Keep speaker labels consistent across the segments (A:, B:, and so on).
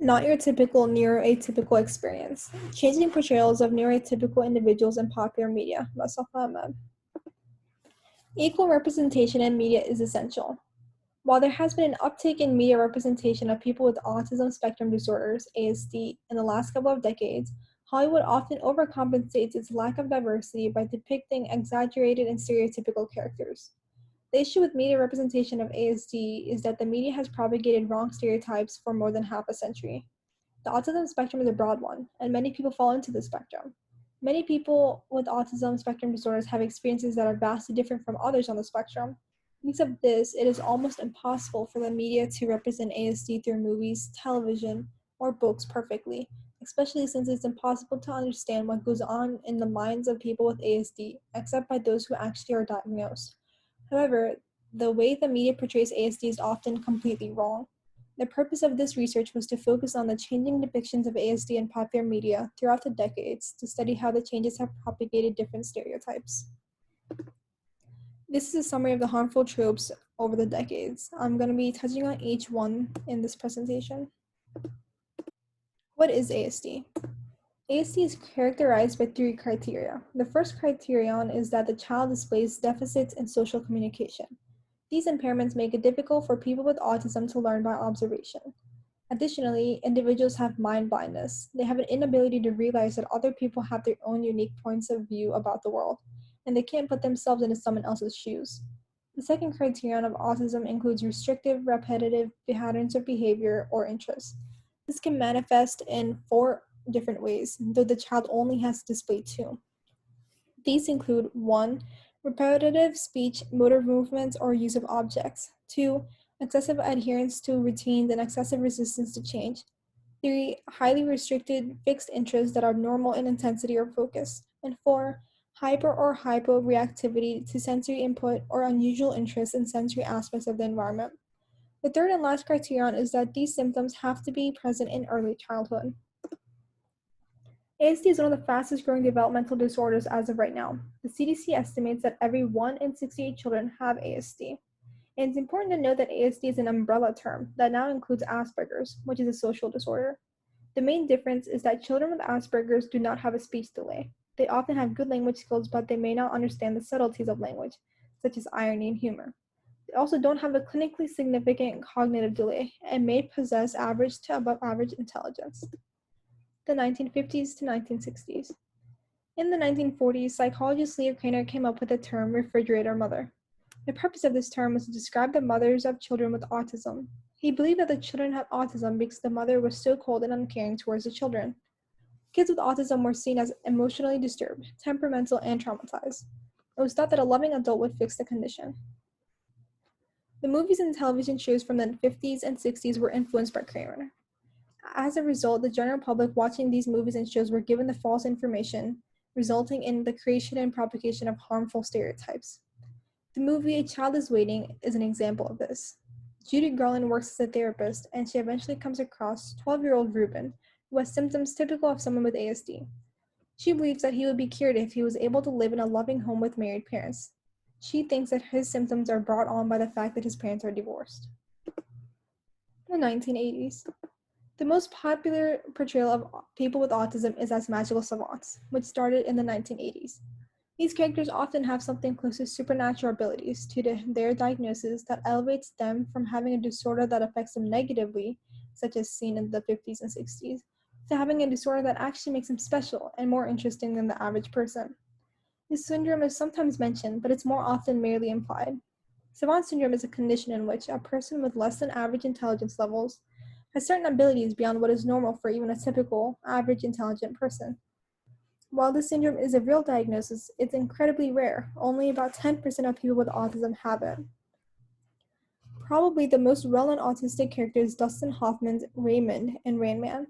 A: Not your typical neuroatypical experience. Changing portrayals of neuroatypical individuals in popular media by Safa Ahmed. Equal representation in media is essential. While there has been an uptick in media representation of people with autism spectrum disorders, ASD, in the last couple of decades, Hollywood often overcompensates its lack of diversity by depicting exaggerated and stereotypical characters. The issue with media representation of ASD is that the media has propagated wrong stereotypes for more than half a century. The autism spectrum is a broad one, and many people fall into the spectrum. Many people with autism spectrum disorders have experiences that are vastly different from others on the spectrum. Because of this, it is almost impossible for the media to represent ASD through movies, television, or books perfectly, especially since it's impossible to understand what goes on in the minds of people with ASD, except by those who actually are diagnosed. However, the way the media portrays ASD is often completely wrong. The purpose of this research was to focus on the changing depictions of ASD in popular media throughout the decades to study how the changes have propagated different stereotypes. This is a summary of the harmful tropes over the decades. I'm going to be touching on each one in this presentation. What is ASD? ASD is characterized by three criteria. The first criterion is that the child displays deficits in social communication. These impairments make it difficult for people with autism to learn by observation. Additionally, individuals have mind blindness. They have an inability to realize that other people have their own unique points of view about the world, and they can't put themselves into someone else's shoes. The second criterion of autism includes restrictive, repetitive patterns of behavior or interests. This can manifest in four different ways, though the child only has to display two. These include 1. Repetitive speech, motor movements, or use of objects. 2. Excessive adherence to routines and excessive resistance to change. 3. Highly restricted fixed interests that are normal in intensity or focus. And 4. Hyper or hyporeactivity to sensory input or unusual interest in sensory aspects of the environment. The third and last criterion is that these symptoms have to be present in early childhood. ASD is one of the fastest growing developmental disorders as of right now. The CDC estimates that every 1 in 68 children have ASD. And it's important to note that ASD is an umbrella term that now includes Asperger's, which is a social disorder. The main difference is that children with Asperger's do not have a speech delay. They often have good language skills, but they may not understand the subtleties of language, such as irony and humor. They also don't have a clinically significant cognitive delay and may possess average to above average intelligence. The 1950s to 1960s. In the 1940s, psychologist Leo Kanner came up with the term refrigerator mother. The purpose of this term was to describe the mothers of children with autism. He believed that the children had autism because the mother was so cold and uncaring towards the children. Kids with autism were seen as emotionally disturbed, temperamental, and traumatized. It was thought that a loving adult would fix the condition. The movies and television shows from the 50s and 60s were influenced by Kramer. As a result, the general public watching these movies and shows were given the false information, resulting in the creation and propagation of harmful stereotypes. The movie A Child is Waiting is an example of this. Judy Garland works as a therapist, and she eventually comes across 12-year-old Ruben, who has symptoms typical of someone with ASD. She believes that he would be cured if he was able to live in a loving home with married parents. She thinks that his symptoms are brought on by the fact that his parents are divorced. The 1980s. The most popular portrayal of people with autism is as magical savants, which started in the 1980s. These characters often have something close to supernatural abilities due to their diagnosis that elevates them from having a disorder that affects them negatively, such as seen in the 50s and 60s, to having a disorder that actually makes them special and more interesting than the average person. This syndrome is sometimes mentioned, but it's more often merely implied. Savant syndrome is a condition in which a person with less than average intelligence levels has certain abilities beyond what is normal for even a typical, average intelligent person. While this syndrome is a real diagnosis, it's incredibly rare. Only about 10% of people with autism have it. Probably the most well-known autistic character is Dustin Hoffman's Raymond in Rain Man.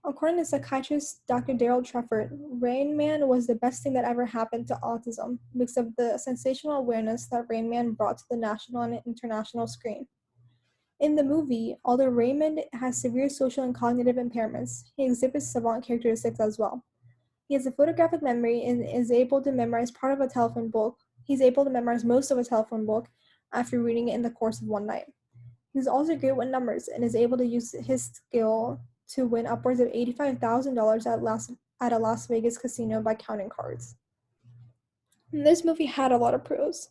A: According to psychiatrist Dr. Daryl Treffert, Rain Man was the best thing that ever happened to autism because of the sensational awareness that Rain Man brought to the national and international screen. In the movie, although Raymond has severe social and cognitive impairments, he exhibits savant characteristics as well. He has a photographic memory and is able to memorize part of a telephone book. He's able to memorize most of a telephone book after reading it in the course of one night. He's also great with numbers and is able to use his skill to win upwards of $85,000 at a Las Vegas casino by counting cards. And this movie had a lot of pros.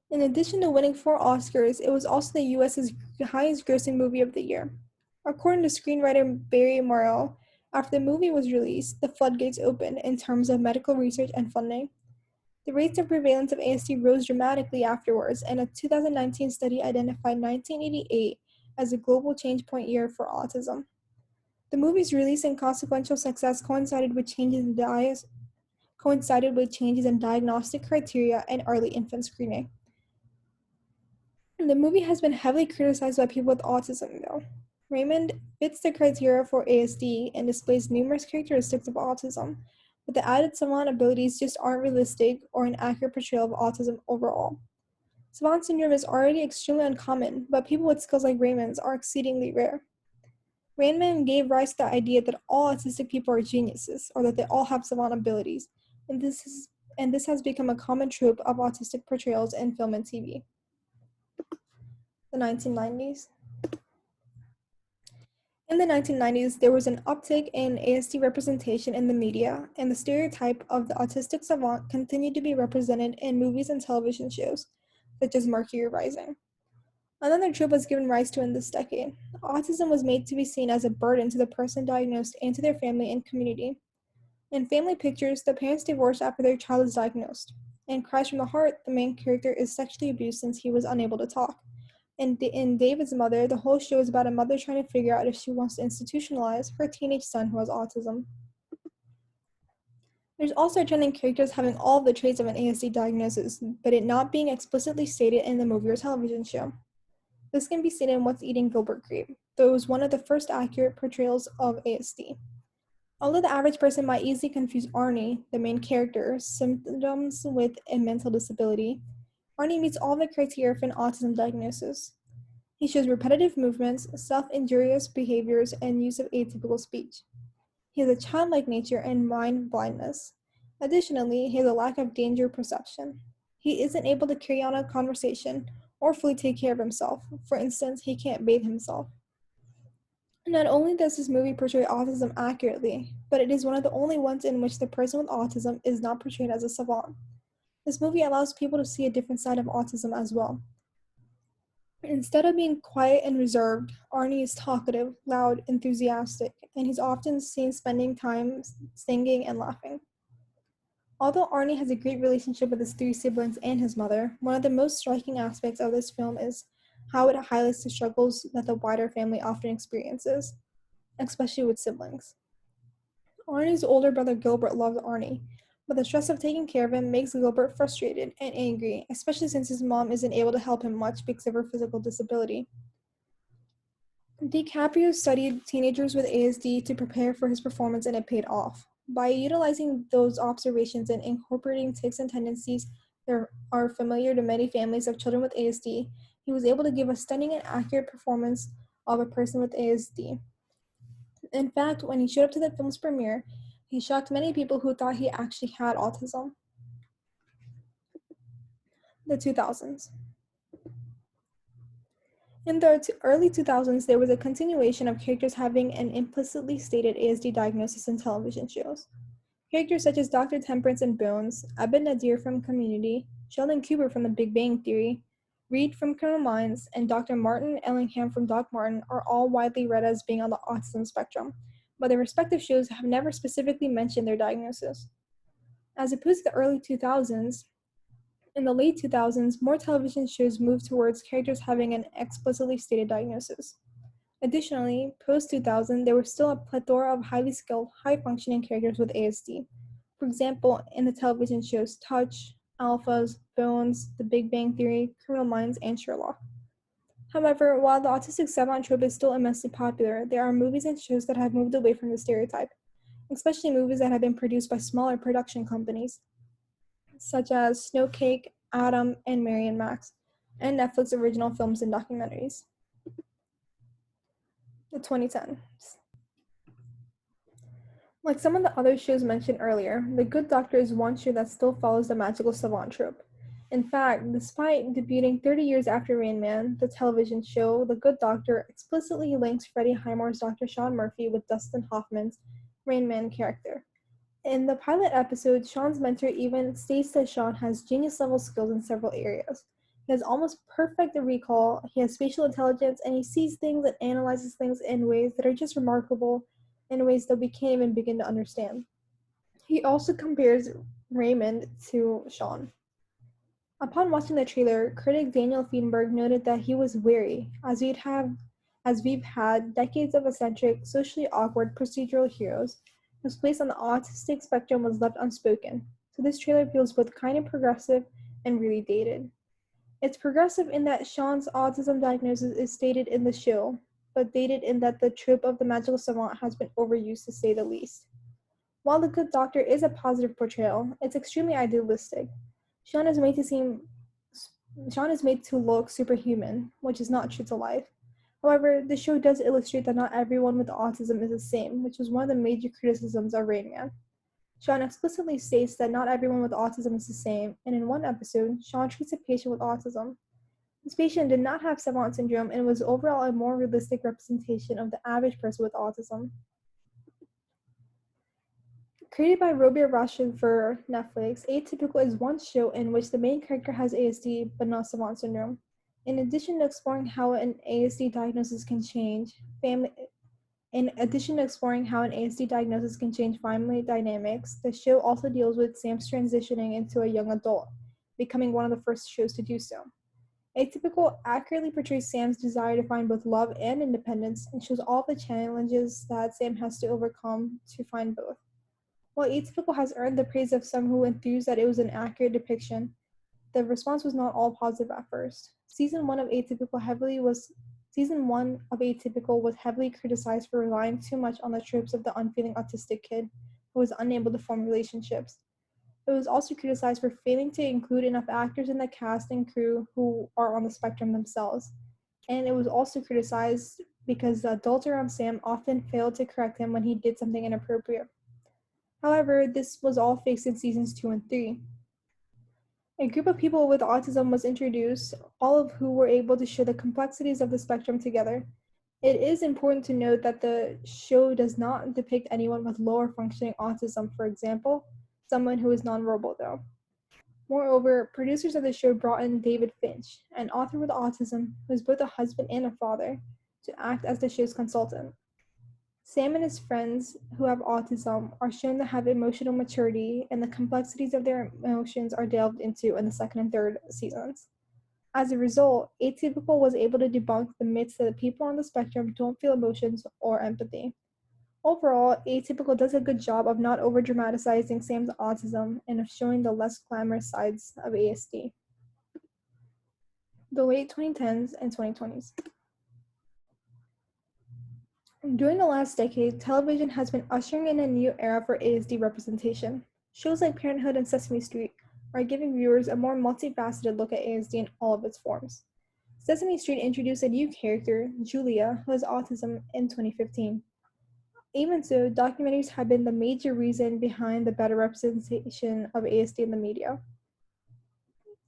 A: In addition to winning 4 Oscars, it was also the US's highest grossing movie of the year. According to screenwriter Barry Morrell, after the movie was released, the floodgates opened in terms of medical research and funding. The rates of prevalence of ASD rose dramatically afterwards, and a 2019 study identified 1988 as a global change point year for autism. The movie's release and consequential success coincided with changes in diagnostic criteria and early infant screening. The movie has been heavily criticized by people with autism, though. Raymond fits the criteria for ASD and displays numerous characteristics of autism, but the added savant abilities just aren't realistic or an accurate portrayal of autism overall. Savant syndrome is already extremely uncommon, but people with skills like Raymond's are exceedingly rare. Raymond gave rise to the idea that all autistic people are geniuses, or that they all have savant abilities, and this has become a common trope of autistic portrayals in film and TV. The 1990s. In the 1990s, there was an uptick in ASD representation in the media, and the stereotype of the autistic savant continued to be represented in movies and television shows, such as Mercury Rising. Another trope was given rise to in this decade. Autism was made to be seen as a burden to the person diagnosed and to their family and community. In Family Pictures, the parents divorce after their child is diagnosed. In Cries from the Heart, the main character is sexually abused since he was unable to talk. In David's Mother, the whole show is about a mother trying to figure out if she wants to institutionalize her teenage son who has autism. There's also a trend in characters having all of the traits of an ASD diagnosis, but it not being explicitly stated in the movie or television show. This can be seen in What's Eating Gilbert Grape, though it was one of the first accurate portrayals of ASD. Although the average person might easily confuse Arnie, the main character's symptoms with a mental disability, Arnie meets all the criteria for an autism diagnosis. He shows repetitive movements, self-injurious behaviors, and use of atypical speech. He has a childlike nature and mind blindness. Additionally, he has a lack of danger perception. He isn't able to carry on a conversation or fully take care of himself. For instance, he can't bathe himself. Not only does this movie portray autism accurately, but it is one of the only ones in which the person with autism is not portrayed as a savant. This movie allows people to see a different side of autism as well. Instead of being quiet and reserved, Arnie is talkative, loud, enthusiastic, and he's often seen spending time singing and laughing. Although Arnie has a great relationship with his 3 siblings and his mother, one of the most striking aspects of this film is how it highlights the struggles that the wider family often experiences, especially with siblings. Arnie's older brother Gilbert loves Arnie, but the stress of taking care of him makes Gilbert frustrated and angry, especially since his mom isn't able to help him much because of her physical disability. DiCaprio studied teenagers with ASD to prepare for his performance, and it paid off. By utilizing those observations and incorporating tics and tendencies that are familiar to many families of children with ASD, he was able to give a stunning and accurate performance of a person with ASD. In fact, when he showed up to the film's premiere, he shocked many people who thought he actually had autism. The 2000s. In the early 2000s, there was a continuation of characters having an implicitly stated ASD diagnosis in television shows. Characters such as Dr. Temperance in Bones, Abed Nadir from Community, Sheldon Cooper from The Big Bang Theory, Reed from Criminal Minds, and Dr. Martin Ellingham from Doc Martin are all widely read as being on the autism spectrum, but their respective shows have never specifically mentioned their diagnosis. As opposed to the early 2000s, in the late 2000s, more television shows moved towards characters having an explicitly stated diagnosis. Additionally, post-2000, there was still a plethora of highly skilled, high-functioning characters with ASD. For example, in the television shows Touch, Alphas, Bones, The Big Bang Theory, Criminal Minds, and Sherlock. However, while the autistic savant trope is still immensely popular, there are movies and shows that have moved away from the stereotype, especially movies that have been produced by smaller production companies, such as Snowcake, Adam, and Mary and Max, and Netflix original films and documentaries. The 2010s. Like some of the other shows mentioned earlier, The Good Doctor is one show that still follows the magical savant trope. In fact, despite debuting 30 years after Rain Man, the television show The Good Doctor explicitly links Freddie Highmore's Dr. Sean Murphy with Dustin Hoffman's Rain Man character. In the pilot episode, Sean's mentor even states that Sean has genius-level skills in several areas. He has almost perfect recall, he has spatial intelligence, and he sees things and analyzes things in ways that are just remarkable, in ways that we can't even begin to understand. He also compares Raymond to Sean. Upon watching the trailer, critic Daniel Feenberg noted that he was weary, as we've had decades of eccentric, socially awkward procedural heroes whose place on the autistic spectrum was left unspoken. So this trailer feels both kind of progressive and really dated. It's progressive in that Sean's autism diagnosis is stated in the show, but dated in that the trope of the magical savant has been overused to say the least. While The Good Doctor is a positive portrayal, it's extremely idealistic. Sean is made to look superhuman, which is not true to life. However, the show does illustrate that not everyone with autism is the same, which was one of the major criticisms of Rain Man. Sean explicitly states that not everyone with autism is the same, and in one episode, Sean treats a patient with autism. This patient did not have savant syndrome and was overall a more realistic representation of the average person with autism. Created by Robert Rashid for Netflix, Atypical is one show in which the main character has ASD but not savant syndrome. In addition to exploring how an ASD diagnosis can change family dynamics, the show also deals with Sam's transitioning into a young adult, becoming one of the first shows to do so. Atypical accurately portrays Sam's desire to find both love and independence and shows all the challenges that Sam has to overcome to find both. While Atypical has earned the praise of some who enthused that it was an accurate depiction, the response was not all positive at first. Season 1 of Atypical was heavily criticized for relying too much on the tropes of the unfeeling autistic kid who was unable to form relationships. It was also criticized for failing to include enough actors in the cast and crew who are on the spectrum themselves. And it was also criticized because the adults around Sam often failed to correct him when he did something inappropriate. However, this was all fixed in seasons 2 and 3. A group of people with autism was introduced, all of who were able to show the complexities of the spectrum together. It is important to note that the show does not depict anyone with lower functioning autism, for example, someone who is nonverbal though. Moreover, producers of the show brought in David Finch, an author with autism who is both a husband and a father, to act as the show's consultant. Sam and his friends who have autism are shown to have emotional maturity, and the complexities of their emotions are delved into in the second and third seasons. As a result, Atypical was able to debunk the myths that people on the spectrum don't feel emotions or empathy. Overall, Atypical does a good job of not over-dramatizing Sam's autism and of showing the less glamorous sides of ASD. The late 2010s and 2020s. During the last decade, television has been ushering in a new era for ASD representation. Shows like Parenthood and Sesame Street are giving viewers a more multifaceted look at ASD in all of its forms. Sesame Street introduced a new character, Julia, who has autism, in 2015. Even so, documentaries have been the major reason behind the better representation of ASD in the media.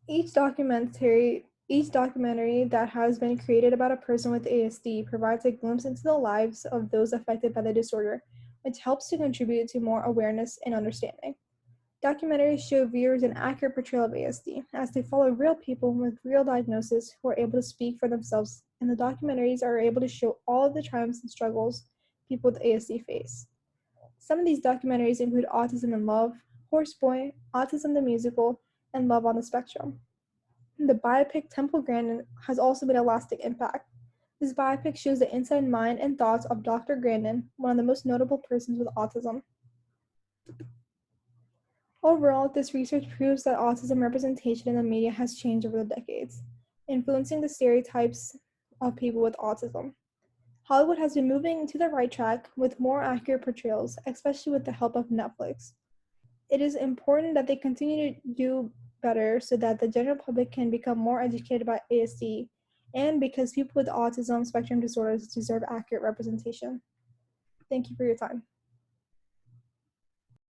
A: Each documentary that has been created about a person with ASD provides a glimpse into the lives of those affected by the disorder, which helps to contribute to more awareness and understanding. Documentaries show viewers an accurate portrayal of ASD, as they follow real people with real diagnoses who are able to speak for themselves, and the documentaries are able to show all of the triumphs and struggles people with ASD face. Some of these documentaries include Autism in Love, Horseboy, Autism the Musical, and Love on the Spectrum. The biopic Temple Grandin has also been a lasting impact. This biopic shows the inside mind and thoughts of Dr. Grandin, one of the most notable persons with autism. Overall, this research proves that autism representation in the media has changed over the decades, influencing the stereotypes of people with autism. Hollywood has been moving to the right track with more accurate portrayals, especially with the help of Netflix. It is important that they continue to do better so that the general public can become more educated about ASD, and because people with autism spectrum disorders deserve accurate representation. Thank you for your time.